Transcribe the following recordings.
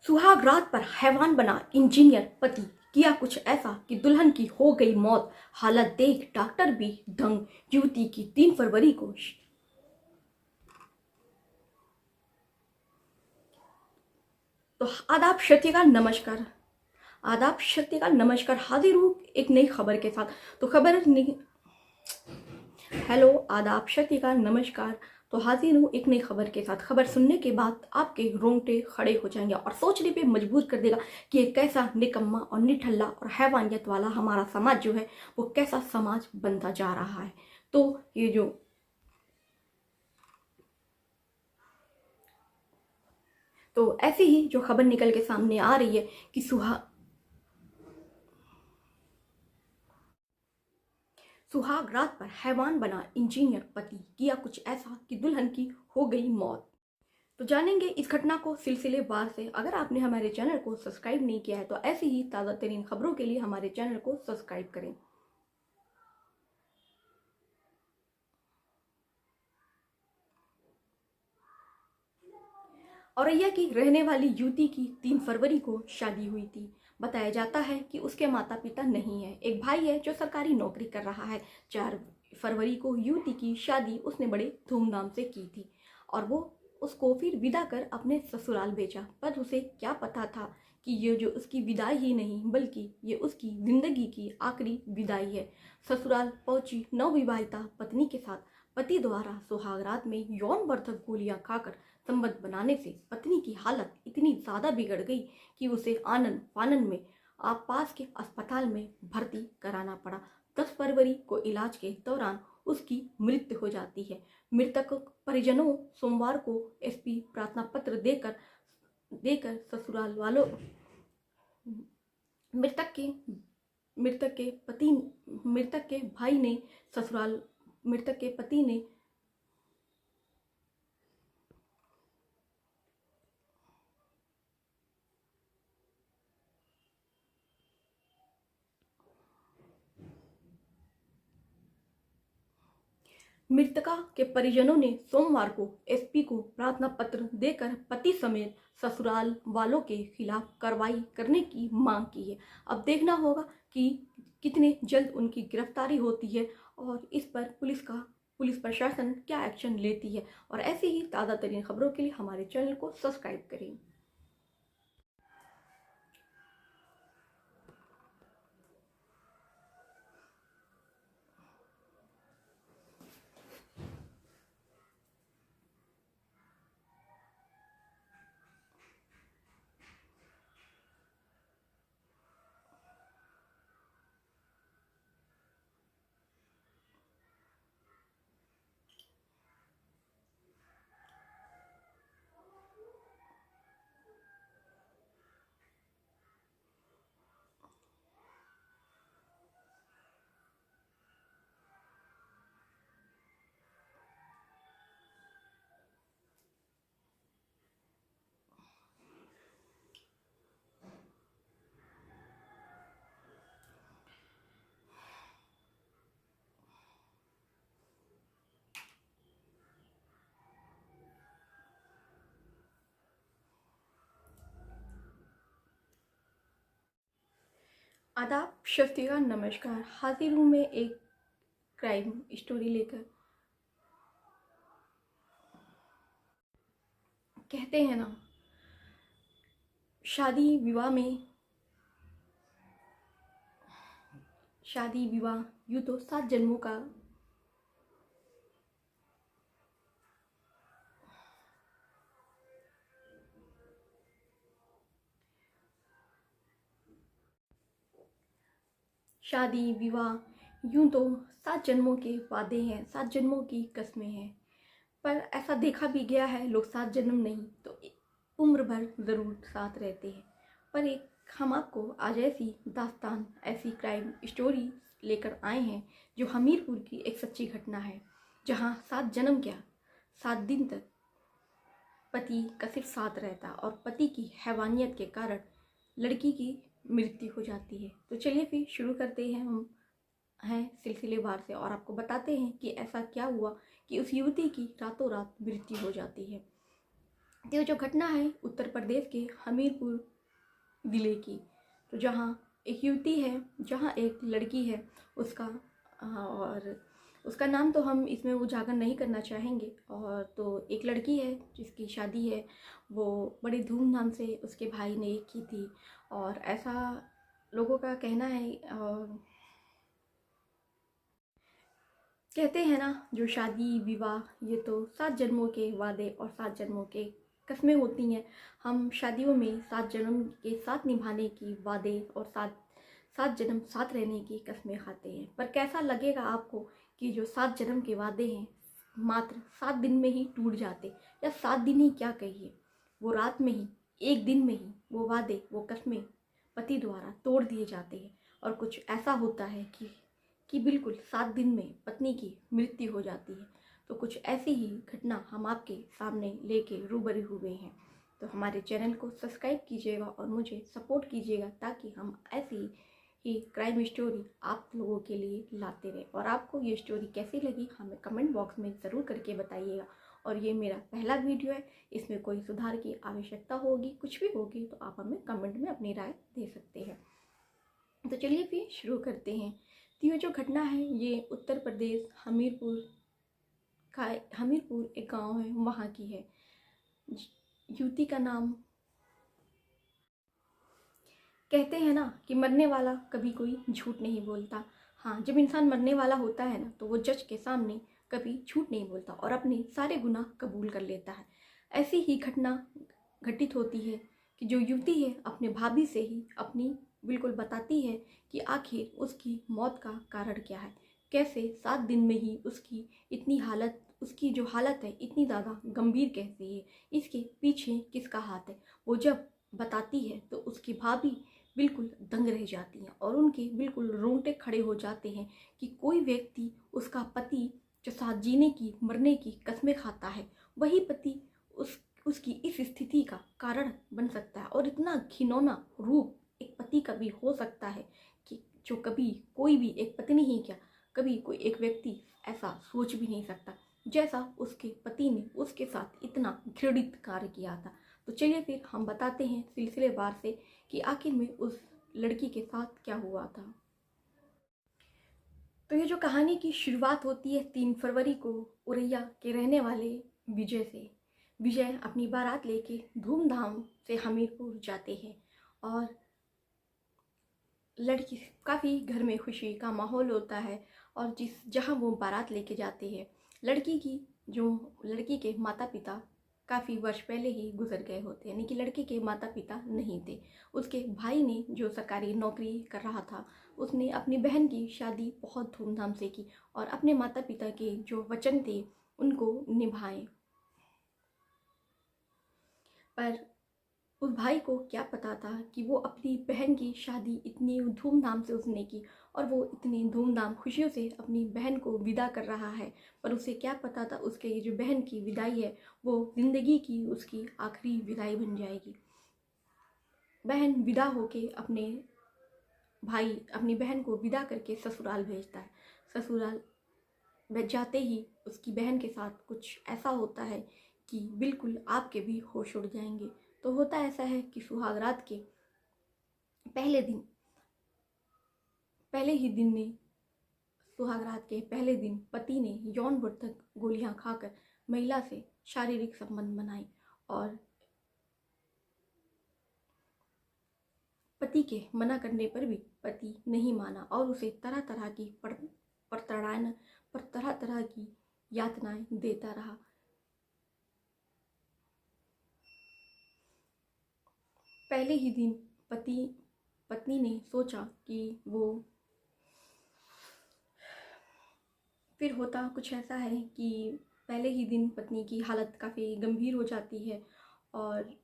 सुहाग रात पर हैवान बना इंजीनियर पति, किया कुछ ऐसा कि दुल्हन की हो गई मौत। हालत देख डॉक्टर भी दंग। युवती की 3 फरवरी को तो आदाब शक्तिका नमस्कार। हाजिर हूँ एक नई खबर के साथ। तो खबर नहीं हेलो आदाब शक्तिका नमस्कार। तो हाजिर हूँ एक नई खबर के साथ। खबर सुनने के बाद आपके रोंगटे खड़े हो जाएंगे और सोचने पे मजबूर कर देगा कि एक कैसा निकम्मा और निठल्ला और हैवानियत वाला हमारा समाज जो है वो कैसा समाज बनता जा रहा है। तो ऐसे ही जो खबर निकल के सामने आ रही है कि सुहाग रात पर हैवान बना इंजीनियर पति, किया कुछ ऐसा कि दुल्हन की हो गई मौत। तो जानेंगे इस घटना को सिलसिलेवार से। अगर आपने हमारे चैनल को सब्सक्राइब नहीं किया है तो ऐसी ही ताज़ा तरीन खबरों के लिए हमारे चैनल को सब्सक्राइब करें। औरैया की रहने वाली युवती की 3 फरवरी को शादी हुई थी। बताया जाता है कि उसके माता पिता नहीं है। एक भाई है जो सरकारी नौकरी कर रहा है। 4 फरवरी को युवती की शादी उसने बड़े धूमधाम से की थी और वो उसको फिर विदा कर अपने ससुराल भेजा। पर उसे क्या पता था कि ये जो उसकी विदाई ही नहीं बल्कि ये उसकी जिंदगी की आखिरी विदाई है। ससुराल पहुंची नवविवाहिता पत्नी के साथ पति द्वारा सुहागरात में यौनवर्धक गोलियां खाकर संबंध बनाने से पत्नी की हालत इतनी ज़्यादा बिगड़ गई कि उसे आनन फानन में आप पास के अस्पताल में भर्ती कराना पड़ा। 10 फरवरी को इलाज के दौरान उसकी मृत्यु हो जाती है। मृतक परिजनों सोमवार को एसपी प्रार्थना पत्र देकर देकर ससुराल वालों मृतक के मृतक के पति मृतक के भाई ने ससुराल मृतक के पति ने मृतका के परिजनों ने सोमवार को एसपी को प्रार्थना पत्र देकर पति समेत ससुराल वालों के खिलाफ कार्रवाई करने की मांग की है। अब देखना होगा कि कितने जल्द उनकी गिरफ्तारी होती है और इस पर पुलिस प्रशासन क्या एक्शन लेती है। और ऐसे ही ताज़ा तरीन खबरों के लिए हमारे चैनल को सब्सक्राइब करें। आदाब शफ्तिका नमस्कार। हाजिर हूँ मैं एक क्राइम स्टोरी लेकर। कहते हैं ना, शादी विवाह यूँ तो 7 जन्मों का शादी विवाह यूँ तो 7 जन्मों के वादे हैं, 7 जन्मों की कस्में हैं। पर ऐसा देखा भी गया है लोग 7 जन्म नहीं तो उम्र भर ज़रूर साथ रहते हैं। पर एक हम आपको आज ऐसी दास्तान, ऐसी क्राइम स्टोरी लेकर आए हैं जो हमीरपुर की एक सच्ची घटना है, जहाँ 7 जन्म क्या 7 दिन तक पति का सिर्फ साथ रहता और पति की हैवानियत के कारण लड़की की मृत्यु हो जाती है। तो चलिए फिर शुरू करते हैं हम सिलसिलेवार से और आपको बताते हैं कि ऐसा क्या हुआ कि उस युवती की रातों रात मृत्यु हो जाती है। तो ये जो घटना है उत्तर प्रदेश के हमीरपुर ज़िले की, तो जहाँ एक युवती है, जहाँ एक लड़की है, उसका और उसका नाम तो हम इसमें उजागर नहीं करना चाहेंगे। और तो एक लड़की है जिसकी शादी है, वो बड़ी धूमधाम से उसके भाई ने की थी। और ऐसा लोगों का कहना है, कहते हैं ना, जो शादी विवाह ये तो 7 जन्मों के वादे और 7 जन्मों के कस्में होती हैं। हम शादियों में 7 जन्म के साथ निभाने की वादे और 7 जन्म साथ रहने की कस्में खाते हैं। पर कैसा लगेगा आपको कि जो 7 जन्म के वादे हैं मात्र 7 दिन में ही टूट जाते, या 7 दिन ही क्या कहिए, वो रात में ही, एक दिन में ही वो वादे, वो कस्में पति द्वारा तोड़ दिए जाते हैं। और कुछ ऐसा होता है कि बिल्कुल 7 दिन में पत्नी की मृत्यु हो जाती है। तो कुछ ऐसी ही घटना हम आपके सामने लेके रूबरू हुए हैं। तो हमारे चैनल को सब्सक्राइब कीजिएगा और मुझे सपोर्ट कीजिएगा, ताकि हम ऐसी ही क्राइम स्टोरी आप लोगों के लिए लाते रहें। और आपको ये स्टोरी कैसी लगी हमें कमेंट बॉक्स में ज़रूर करके बताइएगा। और ये मेरा पहला वीडियो है, इसमें कोई सुधार की आवश्यकता होगी, कुछ भी होगी, तो आप हमें कमेंट में अपनी राय दे सकते हैं। तो चलिए फिर शुरू करते हैं। तो ये जो घटना है ये उत्तर प्रदेश हमीरपुर एक गांव है, वहाँ की है। युवती का नाम, कहते हैं ना कि मरने वाला कभी कोई झूठ नहीं बोलता। हाँ, जब इंसान मरने वाला होता है ना, तो वो जज के सामने कभी झूठ नहीं बोलता और अपने सारे गुनाह कबूल कर लेता है। ऐसी ही घटना घटित होती है कि जो युवती है अपने भाभी से ही अपनी बिल्कुल बताती है कि आखिर उसकी मौत का कारण क्या है। कैसे 7 दिन में ही उसकी जो हालत है इतनी ज़्यादा गंभीर कैसे है, इसके पीछे किसका हाथ है। वो जब बताती है तो उसकी भाभी बिल्कुल दंग रह जाती हैं और उनके बिल्कुल रोंगटे खड़े हो जाते हैं कि कोई व्यक्ति, उसका पति जो साथ जीने की मरने की कस्में खाता है, वही पति उसकी इस स्थिति का कारण बन सकता है। और इतना घिनौना रूप एक पति का भी हो सकता है कि जो कभी कोई भी, एक पत्नी ही क्या, कभी कोई एक व्यक्ति ऐसा सोच भी नहीं सकता, जैसा उसके पति ने उसके साथ इतना घृणित कार्य किया था। तो चलिए फिर हम बताते हैं सिलसिलेवार से कि आखिर में उस लड़की के साथ क्या हुआ था। तो ये जो कहानी की शुरुआत होती है 3 फरवरी को उरैया के रहने वाले विजय से। विजय अपनी बारात लेके धूमधाम से हमीरपुर जाते हैं और लड़की, काफ़ी घर में खुशी का माहौल होता है। और जहाँ वो बारात लेके जाते हैं, लड़की के माता पिता काफ़ी वर्ष पहले ही गुजर गए होते हैं, यानी कि लड़के के माता पिता नहीं थे। उसके भाई ने, जो सरकारी नौकरी कर रहा था, उसने अपनी बहन की शादी बहुत धूमधाम से की और अपने माता पिता के जो वचन थे उनको निभाए। पर उस भाई को क्या पता था कि वो अपनी बहन की शादी इतनी धूमधाम से उसने की और वो इतनी धूमधाम खुशियों से अपनी बहन को विदा कर रहा है। पर उसे क्या पता था उसके ये जो बहन की विदाई है वो ज़िंदगी की उसकी आखिरी विदाई बन जाएगी। बहन विदा होके अपनी बहन को विदा करके ससुराल भेजता है। ससुराल जाते ही उसकी बहन के साथ कुछ ऐसा होता है कि बिल्कुल आपके भी होश उड़ जाएंगे। तो होता ऐसा है कि सुहागरात के पहले दिन पति ने यौनवर्धक गोलियां खाकर महिला से शारीरिक संबंध बनाए और पति के मना करने पर भी पति नहीं माना और उसे तरह तरह की यातनाएं देता रहा। पहले ही दिन पत्नी ने सोचा कि वो, फिर होता कुछ ऐसा है कि पहले ही दिन पत्नी की हालत काफ़ी गंभीर हो जाती है और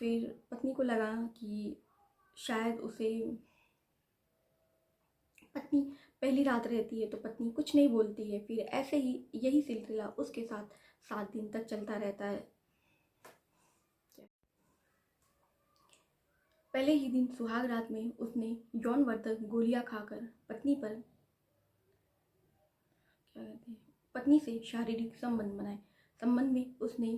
फिर पत्नी को लगा कि शायद पत्नी पहली रात रहती है तो पत्नी कुछ नहीं बोलती है। फिर ऐसे ही यही सिलसिला उसके साथ 7 दिन तक चलता रहता है। पहले ही दिन सुहाग रात में उसने यौनवर्धक गोलियां खाकर पत्नी से शारीरिक संबंध बनाए। संबंध में उसने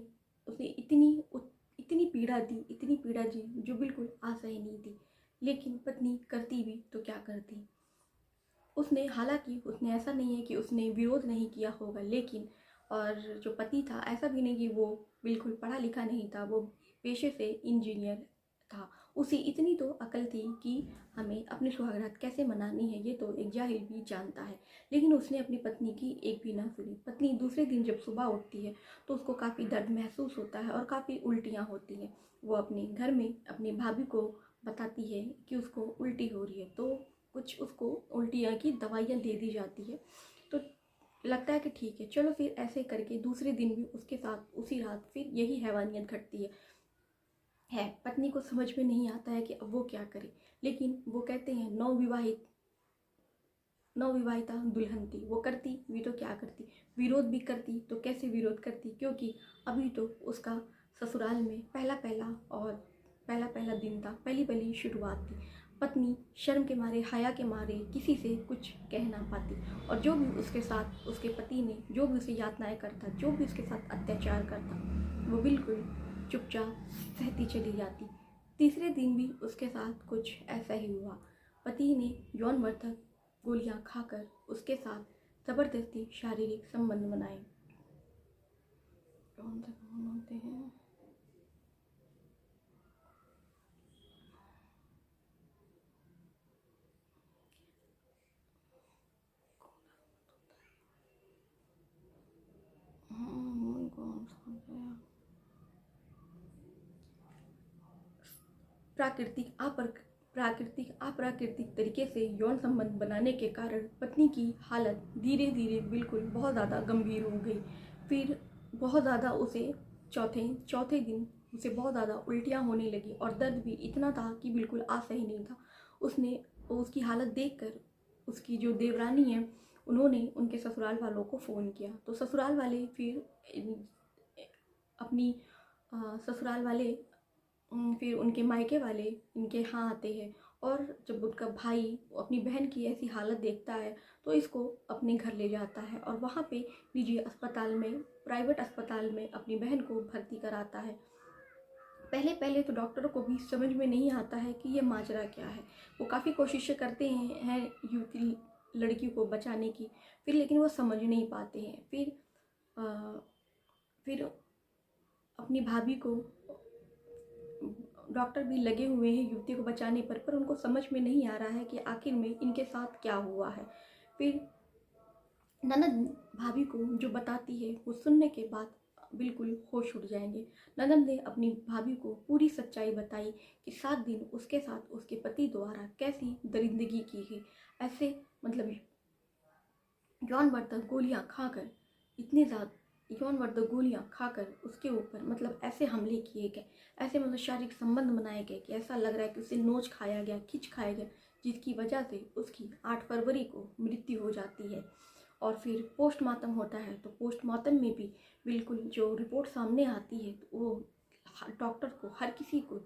इतनी पीड़ा दी जो बिल्कुल असहनीय थी। लेकिन पत्नी करती भी तो क्या करती। हालांकि उसने ऐसा नहीं है कि उसने विरोध नहीं किया होगा, लेकिन और जो पति था ऐसा भी नहीं कि वो बिल्कुल पढ़ा लिखा नहीं था, वो पेशे से इंजीनियर था। उसे इतनी तो अकल थी कि हमें अपनी सुहागरात कैसे मनानी है, ये तो एक जाहिल भी जानता है। लेकिन उसने अपनी पत्नी की एक भी ना सुनी। पत्नी दूसरे दिन जब सुबह उठती है तो उसको काफ़ी दर्द महसूस होता है और काफ़ी उल्टियाँ होती हैं। वो अपने घर में अपनी भाभी को बताती है कि उसको उल्टी हो रही है, तो कुछ उसको उल्टियाँ की दवाइयाँ दे दी जाती है। तो लगता है कि ठीक है, चलो फिर ऐसे करके दूसरे दिन भी उसके साथ उसी रात फिर यही हैवानियत घटती है। पत्नी को समझ में नहीं आता है कि अब वो क्या करे। लेकिन वो कहते हैं नवविवाहिता दुल्हन थी, वो करती भी तो क्या करती, विरोध भी करती तो कैसे विरोध करती, क्योंकि अभी तो उसका ससुराल में पहला पहला दिन था, पहली शुरुआत थी। पत्नी शर्म के मारे, हया के मारे किसी से कुछ कह ना पाती, और जो भी उसके साथ उसके पति ने जो भी उसे यातनाएं करता, जो भी उसके साथ अत्याचार करता, वो बिल्कुल चुपचाप सहती चली जाती। तीसरे दिन भी उसके साथ कुछ ऐसा ही हुआ। पति ने यौनवर्धक गोलियां खाकर उसके साथ जबरदस्ती शारीरिक संबंध बनाए। कौन होते हैं? कौन सा होता है? अप्राकृतिक तरीके से यौन संबंध बनाने के कारण पत्नी की हालत धीरे धीरे बिल्कुल बहुत ज़्यादा गंभीर हो गई। फिर बहुत ज़्यादा उसे चौथे दिन उसे बहुत ज़्यादा उल्टियाँ होने लगी और दर्द भी इतना था कि बिल्कुल असहनीय था। उसकी हालत देखकर उसकी जो देवरानी है, उन्होंने उनके ससुराल वालों को फ़ोन किया। तो ससुराल वाले फिर अपनी ससुराल वाले फिर उनके मायके वाले इनके यहाँ आते हैं, और जब उनका भाई अपनी बहन की ऐसी हालत देखता है तो इसको अपने घर ले जाता है और वहाँ पे निजी अस्पताल में, प्राइवेट अस्पताल में अपनी बहन को भर्ती कराता है। पहले तो डॉक्टरों को भी समझ में नहीं आता है कि ये माजरा क्या है। वो काफ़ी कोशिशें करते हैं युवती लड़की को बचाने की, लेकिन वो समझ नहीं पाते हैं। फिर अपनी भाभी को डॉक्टर भी लगे हुए हैं युवती को बचाने पर उनको समझ में नहीं आ रहा है कि आखिर में इनके साथ क्या हुआ है। फिर ननद भाभी को जो बताती है वो सुनने के बाद बिल्कुल होश उड़ जाएंगे। ननद ने अपनी भाभी को पूरी सच्चाई बताई कि 7 दिन उसके साथ उसके पति द्वारा कैसी दरिंदगी की है। ऐसे मतलब यौनवर्धक गोलियां खाकर उसके ऊपर मतलब ऐसे हमले किए गए, ऐसे मतलब शारीरिक संबंध बनाए गए कि ऐसा लग रहा है कि उसे नोच खाया गया, खिंच खाया गया, जिसकी वजह से उसकी 8 फरवरी को मृत्यु हो जाती है। और फिर पोस्टमार्टम होता है, तो पोस्टमार्टम में भी बिल्कुल जो रिपोर्ट सामने आती है तो वो डॉक्टर को, हर किसी को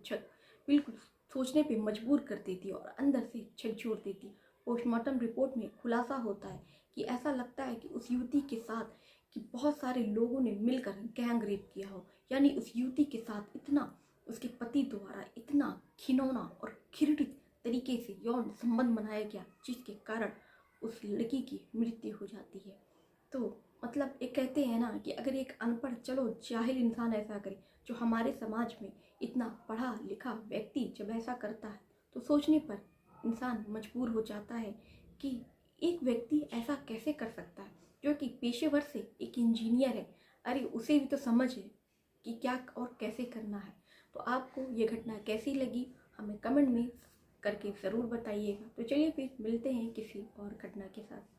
बिल्कुल सोचने पे मजबूर कर देती है और अंदर से झकझोर देती है। पोस्टमार्टम रिपोर्ट में खुलासा होता है कि ऐसा लगता है कि उस युवती के साथ कि बहुत सारे लोगों ने मिलकर गैंग रेप किया हो, यानी उस युवती के साथ इतना उसके पति द्वारा इतना घिनौना और घृणित तरीके से यौन संबंध बनाया गया, जिसके कारण उस लड़की की मृत्यु हो जाती है। तो मतलब एक कहते हैं ना कि अगर एक अनपढ़, चलो जाहिल इंसान ऐसा करे, जो हमारे समाज में इतना पढ़ा लिखा व्यक्ति जब ऐसा करता है तो सोचने पर इंसान मजबूर हो जाता है कि एक व्यक्ति ऐसा कैसे कर सकता है, जो कि पेशेवर से एक इंजीनियर है। अरे उसे भी तो समझ है कि क्या और कैसे करना है। तो आपको ये घटना कैसी लगी हमें कमेंट में करके ज़रूर बताइएगा। तो चलिए फिर मिलते हैं किसी और घटना के साथ।